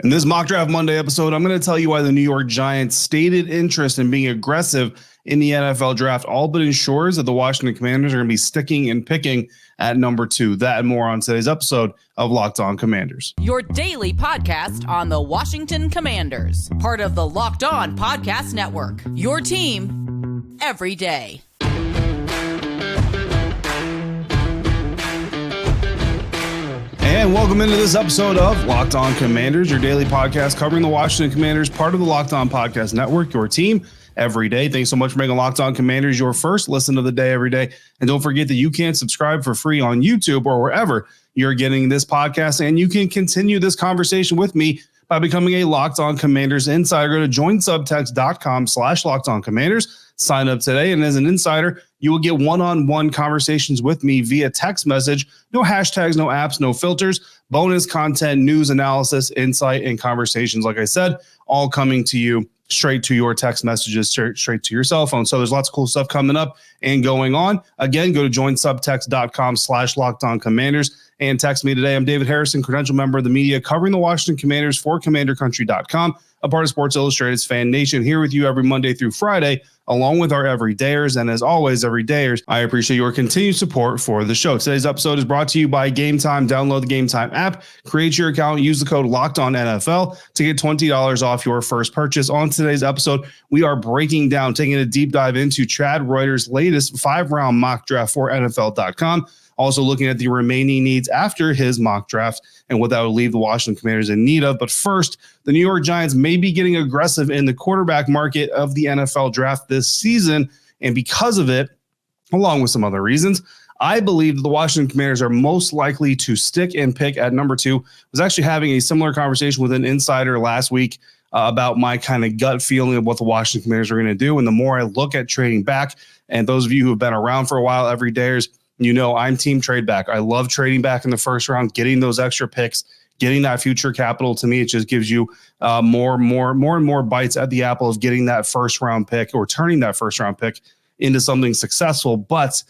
In this Mock Draft Monday episode, I'm going to tell you why the New York Giants' stated interest in being aggressive in the NFL draft all but ensures that the Washington Commanders are going to be sticking and picking at number 2. That and more on today's episode of Locked On Commanders. Your daily podcast on the Washington Commanders, part of the Locked On Podcast Network. Your team every day. And welcome into this episode of Locked On Commanders, your daily podcast covering the Washington Commanders, part of the Locked On Podcast Network, your team every day. Thanks so much for making Locked On Commanders your first listen of the day every day. And don't forget that you can subscribe for free on YouTube or wherever you're getting this podcast. And you can continue this conversation with me by becoming a Locked On Commanders insider. Go to joinsubtext.com/LockedOnCommanders. Sign up today. And as an insider, you will get one-on-one conversations with me via text message. No hashtags, no apps, no filters. Bonus content, news analysis, insight, and conversations, like I said, all coming to you straight to your text messages, straight to your cell phone. So there's lots of cool stuff coming up and going on. Again, go to joinsubtext.com/LockedOnCommanders and text me today. I'm David Harrison, credential member of the media covering the Washington Commanders for CommanderCountry.com, a part of Sports Illustrated's FanNation, here with you every Monday through Friday, along with our everydayers. And as always, everydayers, I appreciate your continued support for the show. Today's episode is brought to you by Game Time. Download the Game Time app, create your account, use the code LOCKEDONNFL to get $20 off your first purchase. On today's episode, we are breaking down, taking a deep dive into Chad Reuter's latest 5-round mock draft for NFL.com. Also looking at the remaining needs after his mock draft and what that would leave the Washington Commanders in need of. But first, the New York Giants may be getting aggressive in the quarterback market of the NFL draft this season. And because of it, along with some other reasons, I believe that the Washington Commanders are most likely to stick and pick at number 2. I was actually having a similar conversation with an insider last week about my kind of gut feeling of what the Washington Commanders are going to do. And the more I look at trading back, and those of you who have been around for a while, everydayers, you know, I'm team trade back. I love trading back in the first round, getting those extra picks, getting that future capital. To me, it just gives you more and more bites at the apple of getting that first round pick or turning that first round pick into something successful. But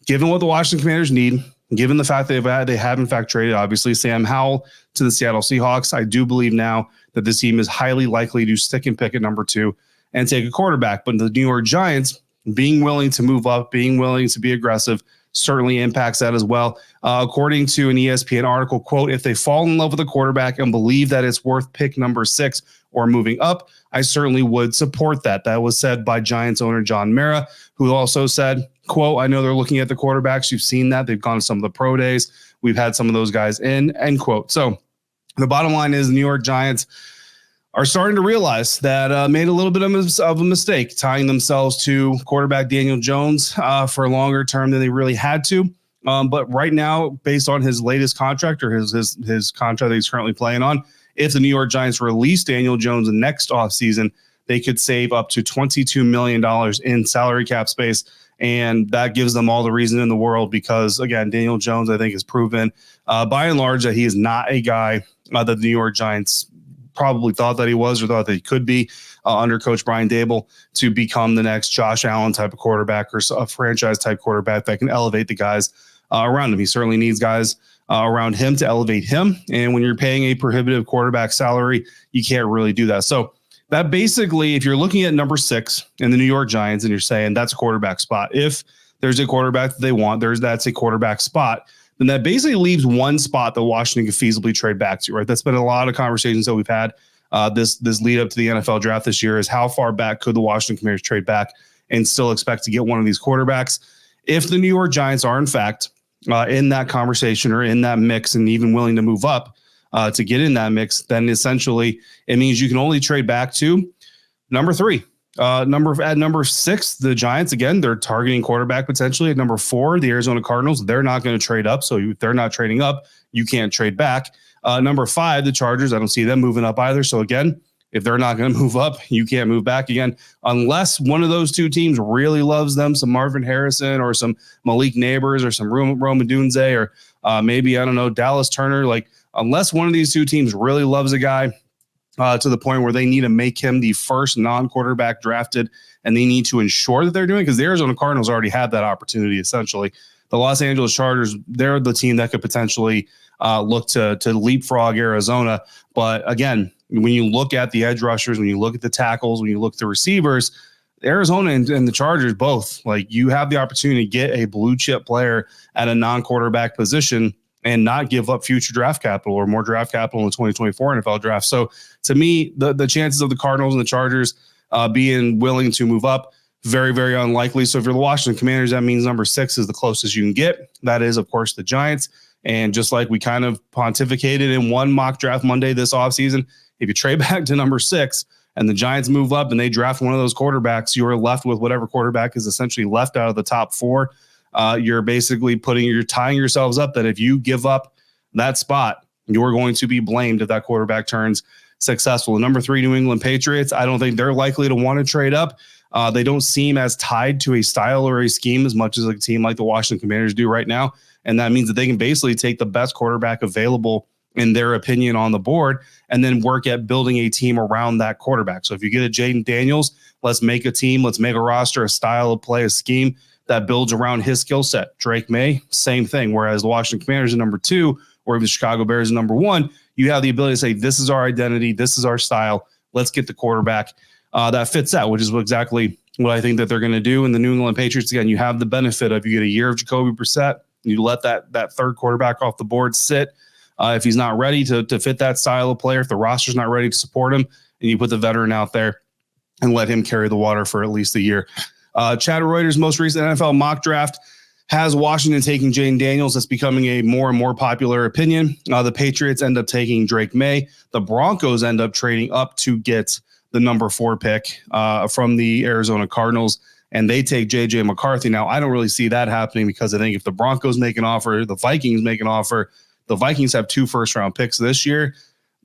given what the Washington Commanders need, given the fact they have in fact traded, obviously, Sam Howell to the Seattle Seahawks, I do believe now that this team is highly likely to stick and pick at number 2 and take a quarterback. But the New York Giants being willing to move up, being willing to be aggressive, certainly impacts that as well. According to an ESPN article, quote, if they fall in love with a quarterback and believe that it's worth pick number 6 or moving up, I certainly would support that. That was said by Giants owner John Mara, who also said, quote, I know they're looking at the quarterbacks. You've seen that. They've gone to some of the pro days. We've had some of those guys in, end quote. So the bottom line is the New York Giants are starting to realize that made a little bit of a mistake tying themselves to quarterback Daniel Jones for a longer term than they really had to. But right now, based on his latest contract or his contract that he's currently playing on, if the New York Giants release Daniel Jones next offseason, they could save up to $22 million in salary cap space. And that gives them all the reason in the world because, again, Daniel Jones, I think, has proven by and large that he is not a guy that the New York Giants probably thought that he was or thought that he could be under Coach Brian Daboll to become the next Josh Allen type of quarterback or a franchise type quarterback that can elevate the guys around him. He certainly needs guys around him to elevate him. And when you're paying a prohibitive quarterback salary, you can't really do that. So that basically, if you're looking at number 6 in the New York Giants and you're saying that's a quarterback spot, if there's a quarterback that they want, that's a quarterback spot, then that basically leaves one spot that Washington could feasibly trade back to, right? That's been a lot of conversations that we've had this lead up to the NFL draft this year is how far back could the Washington Commanders trade back and still expect to get one of these quarterbacks? If the New York Giants are, in fact, in that conversation or in that mix and even willing to move up to get in that mix, then essentially it means you can only trade back to number 3. At number 6, the Giants, again, they're targeting quarterback potentially. At number 4, the Arizona Cardinals, they're not going to trade up. So if they're not trading up, you can't trade back. Number 5, the Chargers, I don't see them moving up either. So again, if they're not going to move up, you can't move back again, unless one of those 2 teams really loves them, some Marvin Harrison or some Malik Neighbors or some Rome Odunze or maybe, I don't know, Dallas Turner. Like, unless one of these 2 teams really loves a guy, to the point where they need to make him the first non-quarterback drafted, and they need to ensure that they're doing it because the Arizona Cardinals already had that opportunity, essentially. the Los Angeles Chargers, they're the team that could potentially look to leapfrog Arizona. But again, when you look at the edge rushers, when you look at the tackles, when you look at the receivers, Arizona and the Chargers both, like, you have the opportunity to get a blue chip player at a non-quarterback position and not give up future draft capital or more draft capital in the 2024 NFL draft. So to me, the chances of the Cardinals and the Chargers being willing to move up, very, very unlikely. So if you're the Washington Commanders, that means number 6 is the closest you can get. That is, of course, the Giants. And just like we kind of pontificated in one mock draft Monday this offseason, if you trade back to number 6 and the Giants move up and they draft one of those quarterbacks, you're left with whatever quarterback is essentially left out of the top 4. You're basically tying yourselves up that if you give up that spot, you're going to be blamed if that quarterback turns successful. Number 3, New England Patriots, I don't think they're likely to want to trade up. They don't seem as tied to a style or a scheme as much as a team like the Washington Commanders do right now. And that means that they can basically take the best quarterback available in their opinion on the board and then work at building a team around that quarterback. So if you get a Jaden Daniels, let's make a team, let's make a roster, a style of play, a scheme that builds around his skill set. Drake May, same thing. Whereas the Washington Commanders are number 2, or the Chicago Bears are number 1, you have the ability to say, this is our identity, this is our style, let's get the quarterback that fits that, which is exactly what I think that they're going to do. And the New England Patriots, again, you have the benefit of, you get a year of Jacoby Brissett, you let that third quarterback off the board sit. If he's not ready to fit that style of player, if the roster's not ready to support him, and you put the veteran out there and let him carry the water for at least a year. Chad Reuter's most recent NFL mock draft has Washington taking Jaden Daniels. That's becoming a more and more popular opinion. The Patriots end up taking Drake May. The Broncos end up trading up to get the number 4 pick from the Arizona Cardinals, and they take J.J. McCarthy. Now, I don't really see that happening because I think if the Broncos make an offer, the Vikings make an offer, the Vikings have 2 first-round picks this year.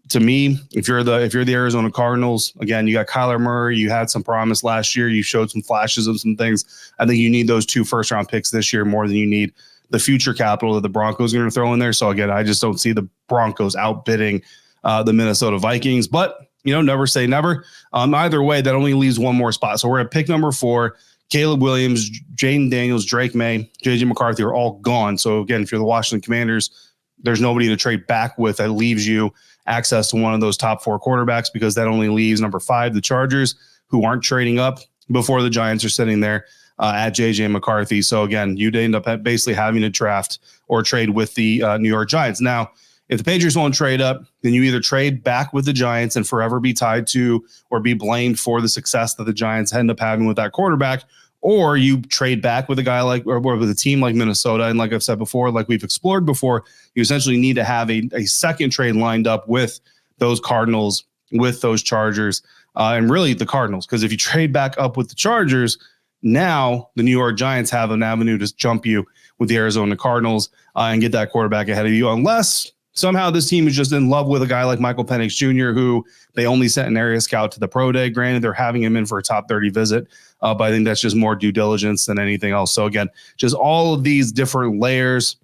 To me, if you're the Arizona Cardinals, again, you got Kyler Murray, you had some promise last year, you showed some flashes of some things. I think you need those 2 first-round picks this year more than you need the future capital that the Broncos are going to throw in there. So again, I just don't see the Broncos outbidding the Minnesota Vikings. But never say never. Either way, that only leaves one more spot. So we're at pick number 4. Caleb Williams, Jaden Daniels, Drake May, J.J. McCarthy are all gone. So again, if you're the Washington Commanders, there's nobody to trade back with. That leaves you access to one of those top 4 quarterbacks, because that only leaves number 5, the Chargers, who aren't trading up before the Giants are sitting there at J.J. McCarthy. So again, you'd end up basically having to draft or trade with the New York Giants. Now, if the Patriots won't trade up, then you either trade back with the Giants and forever be tied to or be blamed for the success that the Giants end up having with that quarterback, or you trade back with a guy like, or with a team like Minnesota. And like I've said before, like we've explored before, you essentially need to have a second trade lined up with those Cardinals, with those Chargers, and really the Cardinals. Because if you trade back up with the Chargers, now the New York Giants have an avenue to jump you with the Arizona Cardinals and get that quarterback ahead of you, unless somehow this team is just in love with a guy like Michael Penix Jr., who they only sent an area scout to the pro day. Granted, they're having him in for a top 30 visit, but I think that's just more due diligence than anything else. So again, just all of these different layers.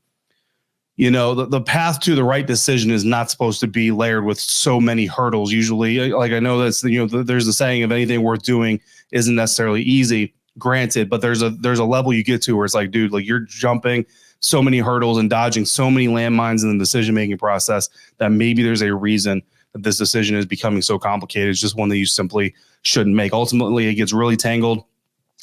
The path to the right decision is not supposed to be layered with so many hurdles. Usually, like I know that's there's the saying of anything worth doing isn't necessarily easy. Granted, but there's a level you get to where it's like, dude, like you're jumping so many hurdles and dodging so many landmines in the decision-making process that maybe there's a reason that this decision is becoming so complicated. It's just one that you simply shouldn't make. Ultimately, it gets really tangled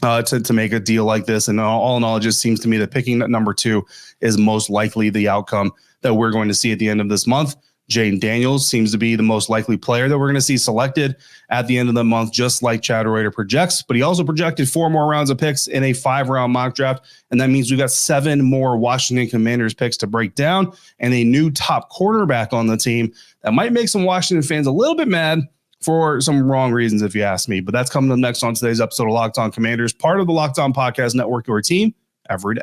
to make a deal like this. And all in all, it just seems to me that picking number 2 is most likely the outcome that we're going to see at the end of this month. Jaden Daniels seems to be the most likely player that we're going to see selected at the end of the month, just like Chad Reuter projects. But he also projected 4 more rounds of picks in a 5-round mock draft. And that means we've got 7 more Washington Commanders picks to break down and a new top quarterback on the team that might make some Washington fans a little bit mad for some wrong reasons, if you ask me. But that's coming up next on today's episode of Locked On Commanders, part of the Locked On Podcast Network, your team every day.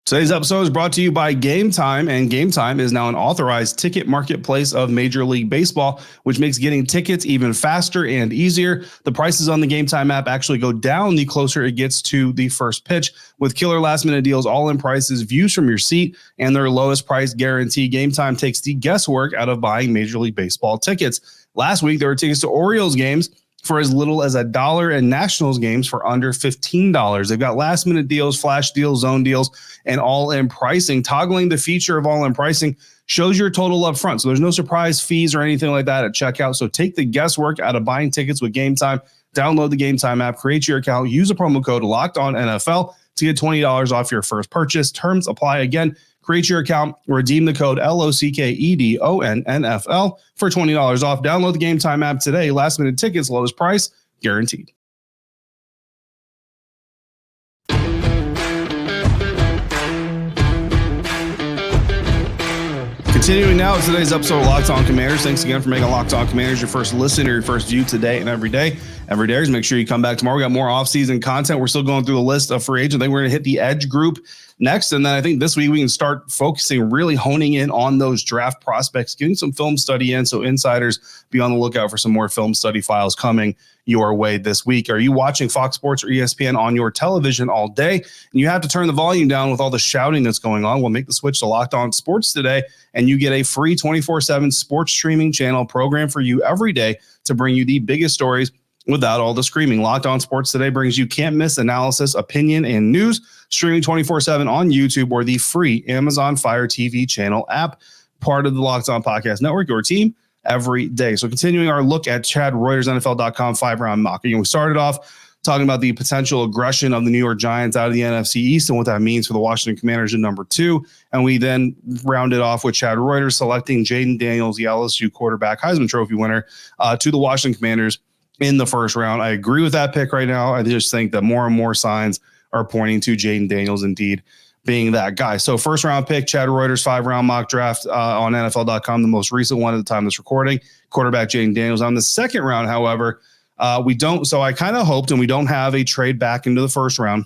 Today's episode is brought to you by Game Time, and Game Time is now an authorized ticket marketplace of Major League Baseball, which makes getting tickets even faster and easier. The prices on the Game Time app actually go down the closer it gets to the first pitch. With killer last-minute deals, all-in prices, views from your seat, and their lowest price guarantee, Game Time takes the guesswork out of buying Major League Baseball tickets. Last week, there were tickets to Orioles games for as little as $1 and Nationals games for under $15. They've got last minute deals, flash deals, zone deals, and all-in pricing. Toggling the feature of all-in pricing shows your total up front. So there's no surprise fees or anything like that at checkout. So take the guesswork out of buying tickets with Game Time. Download the Game Time app, create your account, use a promo code LOCKEDONNFL to get $20 off your first purchase. Terms apply. Again, create your account, redeem the code LOCKEDONNFL for $20 off. Download the Game Time app today. Last minute tickets, lowest price, guaranteed. Continuing now with today's episode of Locked On Commanders. Thanks again for making Locked On Commanders your first listen or your first view today and every day. Every day, make sure you come back tomorrow. We got more off-season content. We're still going through the list of free agents. I think we're going to hit the edge group next. And then I think this week we can start focusing, really honing in on those draft prospects, getting some film study in. So insiders, be on the lookout for some more film study files coming your way this week. Are you watching Fox Sports or ESPN on your television all day and you have to turn the volume down with all the shouting that's going on? Well, make the switch to Locked On Sports today and you get a free 24/7 sports streaming channel program for you every day to bring you the biggest stories without all the screaming. Locked On Sports today brings you can't miss analysis, opinion, and news, streaming 24/7 on YouTube or the free Amazon Fire TV channel app, part of the Locked On Podcast Network, your team every day. So continuing our look at Chad Reuter's NFL.com 5-round mock. We started off talking about the potential aggression of the New York Giants out of the NFC East and what that means for the Washington Commanders at number 2. And we then rounded off with Chad Reuter selecting Jaden Daniels, the LSU quarterback, Heisman Trophy winner, to the Washington Commanders in the first round. I agree with that pick right now. I just think that more and more signs are pointing to Jaden Daniels indeed being that guy. So first round pick, Chad Reuter's 5-round mock draft on NFL.com, the most recent one at the time of this recording, quarterback Jaden Daniels. On the second round, however, we don't. So I kind of hoped, and we don't have a trade back into the first round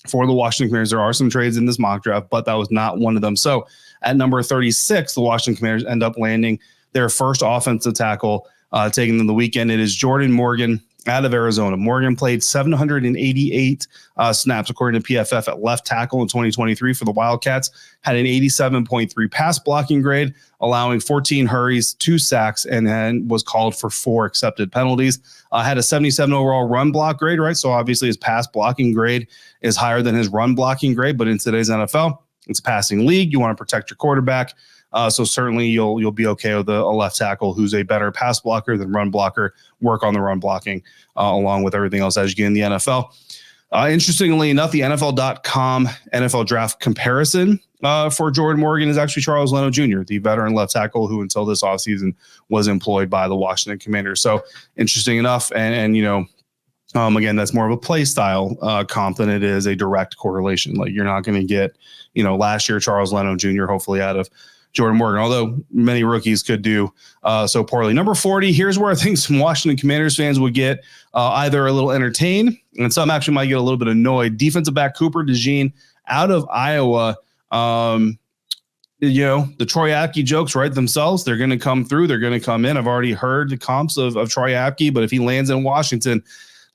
for the Washington Commanders. There are some trades in this mock draft, but that was not one of them. So at number 36, the Washington Commanders end up landing their first offensive tackle taken in the weekend. It is Jordan Morgan out of Arizona. Morgan played 788 snaps, according to PFF, at left tackle in 2023 for the Wildcats, had an 87.3 pass blocking grade, allowing 14 hurries, 2 sacks, and then was called for 4 accepted penalties. Had a 77 overall run block grade, right? So obviously his pass blocking grade is higher than his run blocking grade, but in today's NFL, it's a passing league. You want to protect your quarterback. So certainly you'll be okay with a left tackle who's a better pass blocker than run blocker. Work on the run blocking along with everything else as you get in the NFL. Interestingly enough, the NFL.com NFL draft comparison for Jordan Morgan is actually Charles Leno Jr., the veteran left tackle who until this offseason was employed by the Washington Commanders. So interesting enough. And you know, again, that's more of a play style comp than it is a direct correlation. Like you're not going to get, you know, last year Charles Leno Jr. hopefully out of Jordan Morgan, although many rookies could do so poorly. Number 40, here's where I think some Washington Commanders fans would get either a little entertained and some actually might get a little bit annoyed. Defensive back Cooper DeJean out of Iowa. You know, the Troy Apke jokes write themselves. They're going to come through. They're going to come in. I've already heard the comps of Troy Apke, but if he lands in Washington,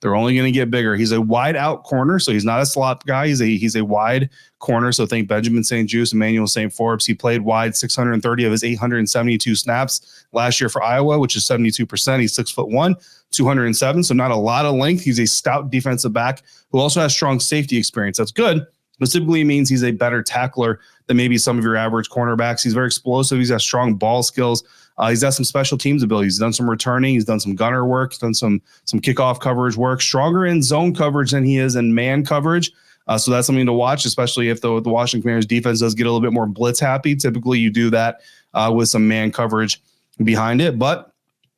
they're only going to get bigger. He's a wide out corner, so he's not a slot guy. He's a wide corner. So think Benjamin St. Juste, Emmanuel St. Forbes. He played wide 630 of his 872 snaps last year for Iowa, which is 72%. He's 6'1", 207. So not a lot of length. He's a stout defensive back who also has strong safety experience. That's good. But typically means he's a better tackler than maybe some of your average cornerbacks. He's very explosive. He's got strong ball skills. He's got some special teams ability. He's done some returning. He's done some gunner work. He's done some kickoff coverage work. Stronger in zone coverage than he is in man coverage. So that's something to watch, especially if the Washington Commanders defense does get a little bit more blitz happy. Typically, you do that with some man coverage behind it. But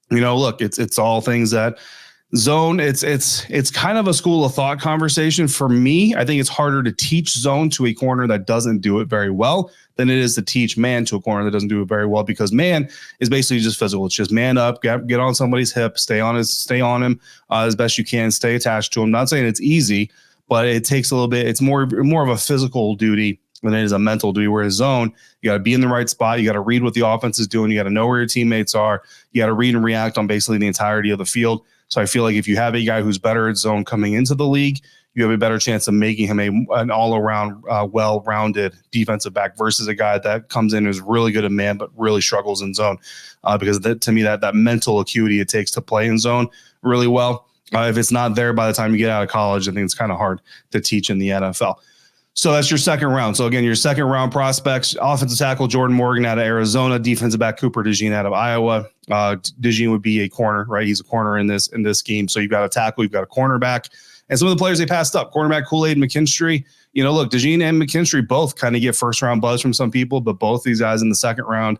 you know, look, it's all things that zone. It's kind of a school of thought conversation for me. I think it's harder to teach zone to a corner that doesn't do it very well than it is to teach man to a corner that doesn't do it very well, because man is basically just physical. It's just man up, get on somebody's hip, stay on him as best you can, stay attached to him. Not saying it's easy, but it takes a little bit. It's more of a physical duty than it is a mental duty. Whereas zone, you got to be in the right spot. You got to read what the offense is doing. You got to know where your teammates are. You got to read and react on basically the entirety of the field. So I feel like if you have a guy who's better at zone coming into the league, you have a better chance of making him an all-around, well-rounded defensive back versus a guy that comes in who's really good at man but really struggles in zone. Because to me, that mental acuity it takes to play in zone really well. If it's not there by the time you get out of college, I think it's kind of hard to teach in the NFL. So that's your second round. So again, your second round prospects: offensive tackle Jordan Morgan out of Arizona, defensive back Cooper DeJean out of Iowa. DeJean would be a corner, right? He's a corner in this scheme. So you've got a tackle, you've got a cornerback, and some of the players they passed up: cornerback Kool-Aid McKinstry. Look, DeJean and McKinstry both kind of get first round buzz from some people, but both these guys in the second round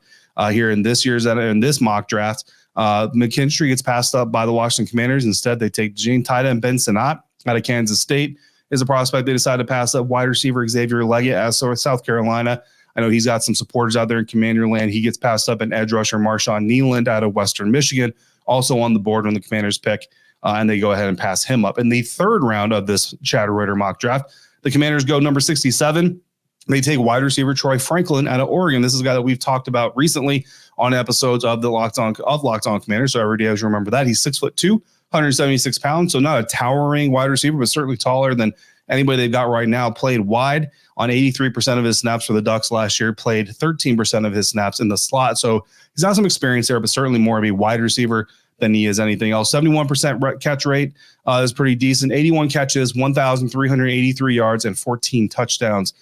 here in this mock draft. McKinstry gets passed up by the Washington Commanders. Instead, they take DeJean. Tight end Ben Sinnott out of Kansas State is a prospect they decided to pass up. Wide receiver Xavier Leggett out of South Carolina. I know he's got some supporters out there in Commander land. He gets passed up. And edge rusher Marshawn Nealand out of Western Michigan, also on the board when the Commanders pick, and they go ahead and pass him up. In the third round of this Chad Reuter mock draft, the Commanders go number 67. They take wide receiver Troy Franklin out of Oregon. This is a guy that we've talked about recently on episodes of the Locked On Commanders. So every day, as you remember that, he's 6'2", 176 pounds. So not a towering wide receiver, but certainly taller than anybody they've got right now. Played wide on 83% of his snaps for the Ducks last year. Played 13% of his snaps in the slot. So he's got some experience there, but certainly more of a wide receiver than he is anything else. 71% catch rate is pretty decent. 81 catches, 1,383 yards, and 14 touchdowns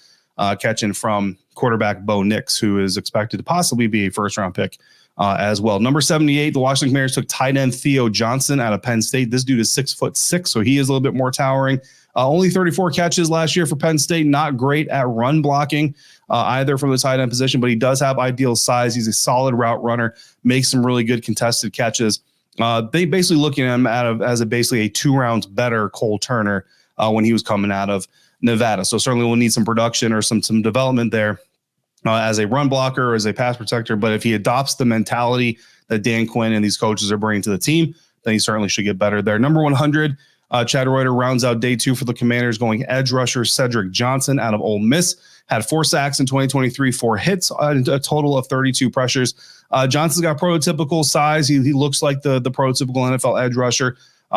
catching from quarterback Bo Nix, who is expected to possibly be a first-round pick as well. Number 78, the Washington Commanders took tight end Theo Johnson out of Penn State. This dude is 6'6", so he is a little bit more towering. Only 34 catches last year for Penn State. Not great at run blocking either from the tight end position, but he does have ideal size. He's a solid route runner, makes some really good contested catches. They basically looking at him as basically a 2 rounds better Cole Turner when he was coming out of Nevada. So certainly we'll need some production or some development there as a run blocker or as a pass protector. But if he adopts the mentality that Dan Quinn and these coaches are bringing to the team, then he certainly should get better there. Number 100, Chad Reuter rounds out day 2 for the Commanders, going edge rusher Cedric Johnson out of Ole Miss. Had 4 sacks in 2023, 4 hits, a total of 32 pressures. Johnson's got prototypical size. He looks like the prototypical NFL edge rusher.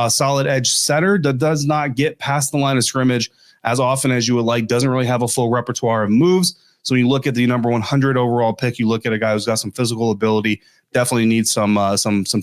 Solid edge setter that does not get past the line of scrimmage as often as you would like. Doesn't really have a full repertoire of moves. So when you look at the number 100 overall pick, you look at a guy who's got some physical ability. Definitely needs some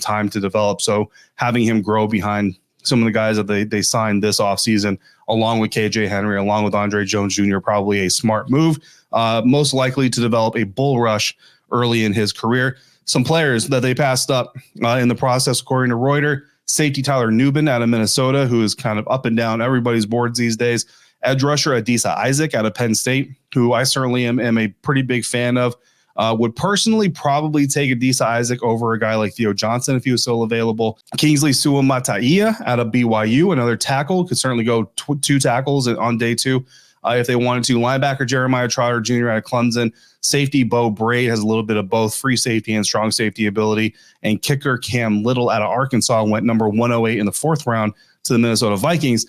time to develop. So having him grow behind some of the guys that they signed this offseason, along with KJ Henry, along with Andre Jones Jr., probably a smart move. Most likely to develop a bull rush early in his career. Some players that they passed up in the process, according to Reuter: safety Tyler Nubin out of Minnesota, who is kind of up and down everybody's boards these days. Edge rusher Adisa Isaac out of Penn State, who I certainly am a pretty big fan of. Would personally probably take Adisa Isaac over a guy like Theo Johnson if he was still available. Kingsley Suamataia out of BYU, another tackle, could certainly go 2 tackles on day 2 if they wanted to. Linebacker Jeremiah Trotter Jr. out of Clemson. Safety Bo Braid has a little bit of both free safety and strong safety ability. And kicker Cam Little out of Arkansas went number 108 in the 4th round to the Minnesota Vikings.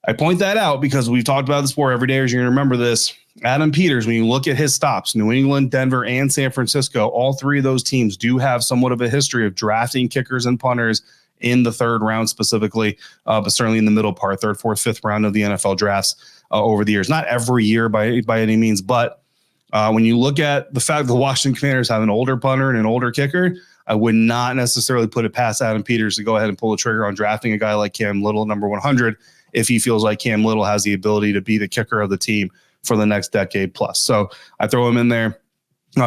I point that out because we've talked about this before every day. As you're going to remember this, Adam Peters, when you look at his stops, New England, Denver, and San Francisco, all 3 of those teams do have somewhat of a history of drafting kickers and punters in the 3rd round specifically, but certainly in the middle part, 3rd, 4th, 5th round of the NFL drafts over the years. Not every year by any means, but when you look at the fact that the Washington Commanders have an older punter and an older kicker, I would not necessarily put it past Adam Peters to go ahead and pull the trigger on drafting a guy like Cam Little, number 100, if he feels like Cam Little has the ability to be the kicker of the team for the next decade plus. So I throw him in there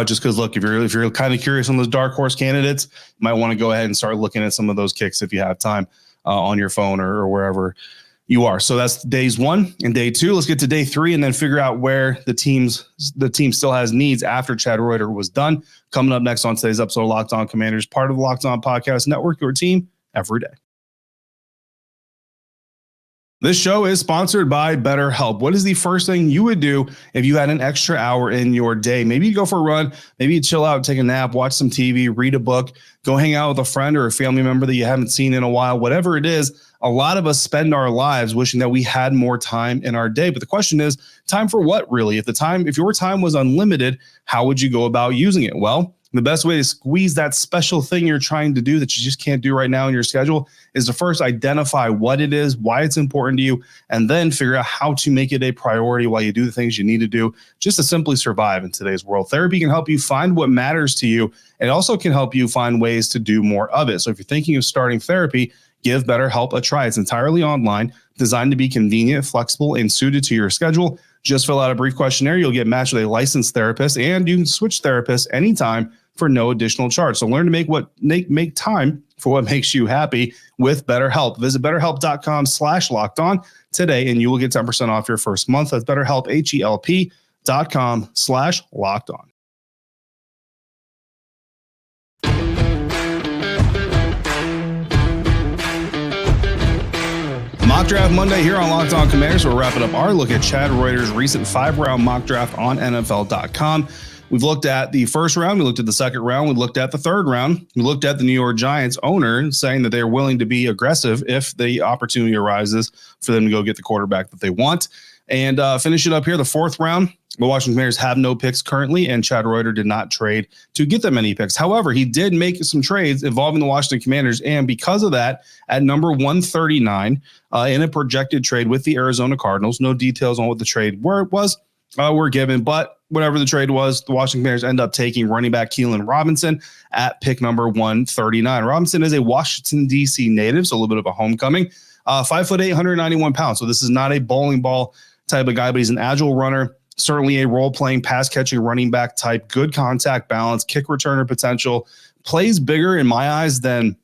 just because, look, if you're kind of curious on those dark horse candidates, you might want to go ahead and start looking at some of those kicks if you have time on your phone or wherever you are. So that's days 1 and day 2. Let's get to day 3 and then figure out where the team still has needs after Chad Reuter was done. Coming up next on today's episode of Locked On Commanders, part of the Locked On Podcast Network, your team every day. This show is sponsored by BetterHelp. What is the first thing you would do if you had an extra hour in your day? Maybe you go for a run, maybe you chill out, take a nap, watch some TV, read a book, go hang out with a friend or a family member that you haven't seen in a while. Whatever it is, a lot of us spend our lives wishing that we had more time in our day. But the question is, time for what really? If your time was unlimited, how would you go about using it? Well, the best way to squeeze that special thing you're trying to do that you just can't do right now in your schedule is to first identify what it is, why it's important to you, and then figure out how to make it a priority while you do the things you need to do just to simply survive in today's world. Therapy can help you find what matters to you. It also can help you find ways to do more of it. So if you're thinking of starting therapy, Give BetterHelp a try. It's entirely online, designed to be convenient, flexible, and suited to your schedule. Just fill out a brief questionnaire. You'll get matched with a licensed therapist, and you can switch therapists anytime for no additional charge. So learn to make time for what makes you happy with BetterHelp. Visit BetterHelp.com/lockedon today, and you will get 10% off your first month. That's BetterHelp, HELP.com/lockedon. Mock Draft Monday here on Locked On Commanders. We're wrapping up our look at Chad Reuter's recent 5-round mock draft on NFL.com. We've looked at the first round. We looked at the second round. We looked at the third round. We looked at the New York Giants owner saying that they're willing to be aggressive if the opportunity arises for them to go get the quarterback that they want. And finish it up here, the fourth round. The Washington Commanders have no picks currently, and Chad Reuter did not trade to get them any picks. However, he did make some trades involving the Washington Commanders, and because of that, at number 139, in a projected trade with the Arizona Cardinals, no details on what the trade were given, but whatever the trade was, the Washington Commanders end up taking running back Keelan Robinson at pick number 139. Robinson is a Washington, D.C. native, so a little bit of a homecoming. 5'8", 191 pounds, so this is not a bowling ball type of guy, but he's an agile runner. Certainly a role-playing, pass-catching running back type, good contact balance, kick returner potential, plays bigger in my eyes than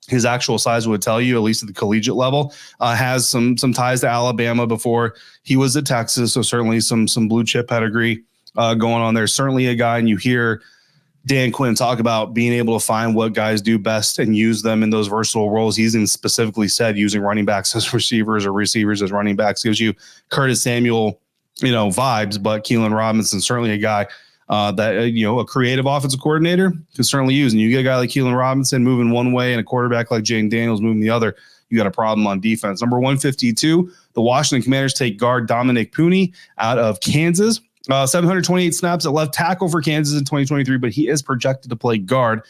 his actual size would tell you, at least at the collegiate level. Has some ties to Alabama before he was at Texas, so certainly some blue chip pedigree going on there. Certainly a guy, and you hear Dan Quinn talk about being able to find what guys do best and use them in those versatile roles. He's even specifically said using running backs as receivers or receivers as running backs gives you Curtis Samuel vibes, but Keelan Robinson, certainly a guy that, a creative offensive coordinator can certainly use. And you get a guy like Keelan Robinson moving one way and a quarterback like Jaden Daniels moving the other, you got a problem on defense. Number 152, the Washington Commanders take guard Dominic Pooney out of Kansas. 728 snaps at left tackle for Kansas in 2023, but he is projected to play guard.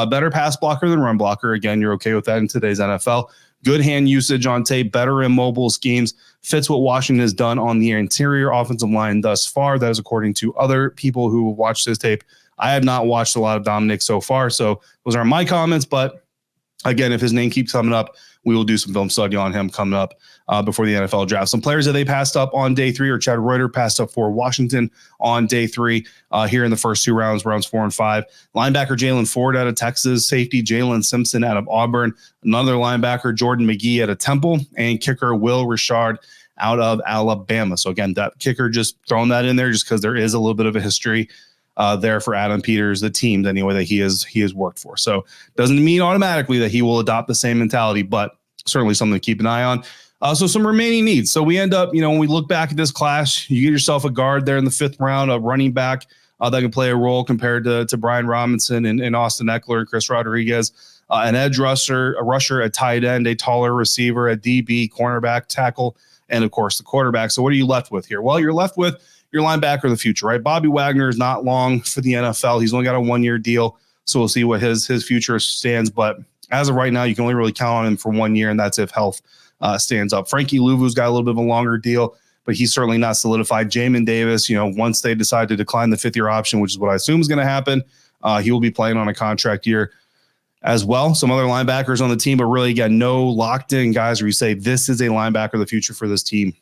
Better pass blocker than run blocker. Again, you're okay with that in today's NFL. Good hand usage on tape, better in mobile schemes, fits what Washington has done on the interior offensive line thus far. That is according to other people who watched this tape. I have not watched a lot of Dominic so far, so those aren't my comments. But again, if his name keeps coming up, we will do some film study on him coming up before the NFL draft. Some players that they passed up on day 3, or Chad Reuter passed up for Washington on day 3 here in the first 2 rounds 4 and 5. Linebacker Jalen Ford out of Texas, safety Jalen Simpson out of Auburn, another linebacker Jordan McGee out of Temple, and kicker Will Richard out of Alabama. So again, that kicker, just throwing that in there just because there is a little bit of a history there for Adam Peters, the team anyway that he has worked for. So doesn't mean automatically that he will adopt the same mentality, but certainly something to keep an eye on. So some remaining needs. So we end up, when we look back at this class, you get yourself a guard there in the 5th round, a running back that can play a role compared to Brian Robinson and Austin Eckler, Chris Rodriguez, an edge rusher, a tight end, a taller receiver, a DB, cornerback, tackle, and of course the quarterback. So what are you left with here? Well, you're left with your linebacker of the future, right? Bobby Wagner is not long for the NFL. He's only got a 1-year deal, so we'll see what his future stands. But as of right now, you can only really count on him for 1 year, and that's if health stands up. Frankie Louvu's got a little bit of a longer deal, but he's certainly not solidified. Jamin Davis, once they decide to decline the 5th-year option, which is what I assume is going to happen, he will be playing on a contract year as well. Some other linebackers on the team, but really, again, no locked-in guys where you say this is a linebacker of the future for this team.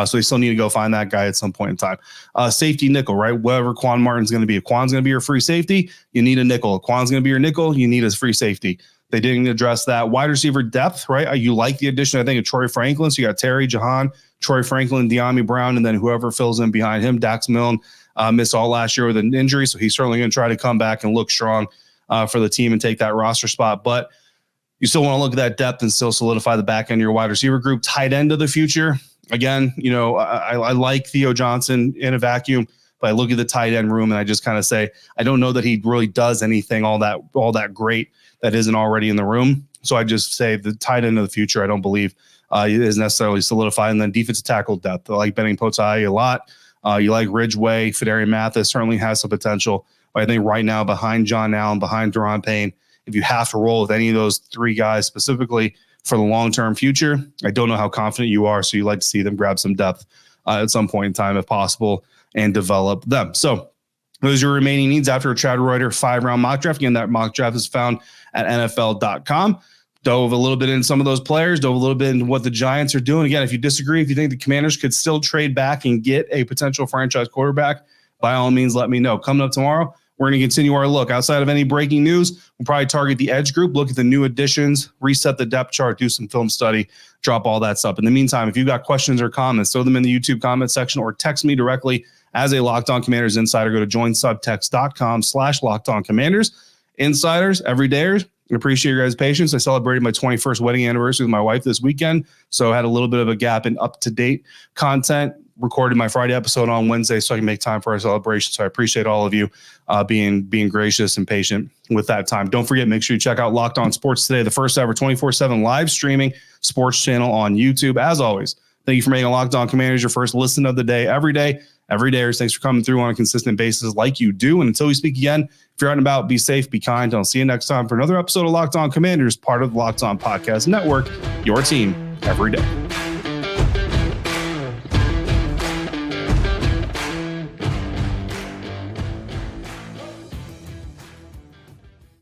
So you still need to go find that guy at some point in time. Safety nickel, right? Whatever Quan Martin's going to be. If Quan's going to be your free safety, you need a nickel. If Quan's going to be your nickel, you need his free safety. They didn't address that. Wide receiver depth, right? You like the addition, I think, of Troy Franklin. So you got Terry Jahan, Troy Franklin, De'Ami Brown, and then whoever fills in behind him. Dax Milne missed all last year with an injury, so he's certainly going to try to come back and look strong for the team and take that roster spot. But you still want to look at that depth and still solidify the back end of your wide receiver group. Tight end of the future. Again, I like Theo Johnson in a vacuum, but I look at the tight end room and I just kind of say, I don't know that he really does anything all that great that isn't already in the room. So I just say the tight end of the future, I don't believe is necessarily solidified. And then defensive tackle depth. I like Benning Potai a lot. You like Ridgeway. Fedarian Mathis certainly has some potential. But I think right now, behind John Allen, behind Daron Payne, if you have to roll with any of those 3 guys specifically for the long-term future, I don't know how confident you are. So you like to see them grab some depth at some point in time, if possible, and develop them. So those are your remaining needs after a Chad Reuter 5-round mock draft. Again, that mock draft is found at NFL.com. dove a little bit in some of those players, dove a little bit into what the Giants are doing. Again, if you disagree, if you think the Commanders could still trade back and get a potential franchise quarterback, by all means, let me know. Coming up tomorrow, we're going to continue our look. Outside of any breaking news, we'll probably target the edge group, look at the new additions, reset the depth chart, do some film study, drop all that stuff. In the meantime, if you've got questions or comments, throw them in the YouTube comment section or text me directly as a Locked On Commanders insider. Go to joinsubtext.com/LockedOnCommanders. Insiders, everydayers, I appreciate your guys' patience. I celebrated my 21st wedding anniversary with my wife this weekend, so I had a little bit of a gap in up-to-date content. Recorded my Friday episode on Wednesday so I can make time for our celebration. So I appreciate all of you being gracious and patient with that time. Don't forget, make sure you check out Locked On Sports Today, the first ever 24/7 live streaming sports channel on YouTube. As always, thank you for making Locked On Commanders your first listen of the day every day. Everydayers, thanks for coming through on a consistent basis like you do. And until we speak again, if you're out and about, be safe, be kind. I'll see you next time for another episode of Locked On Commanders, part of the Locked On Podcast Network, your team every day.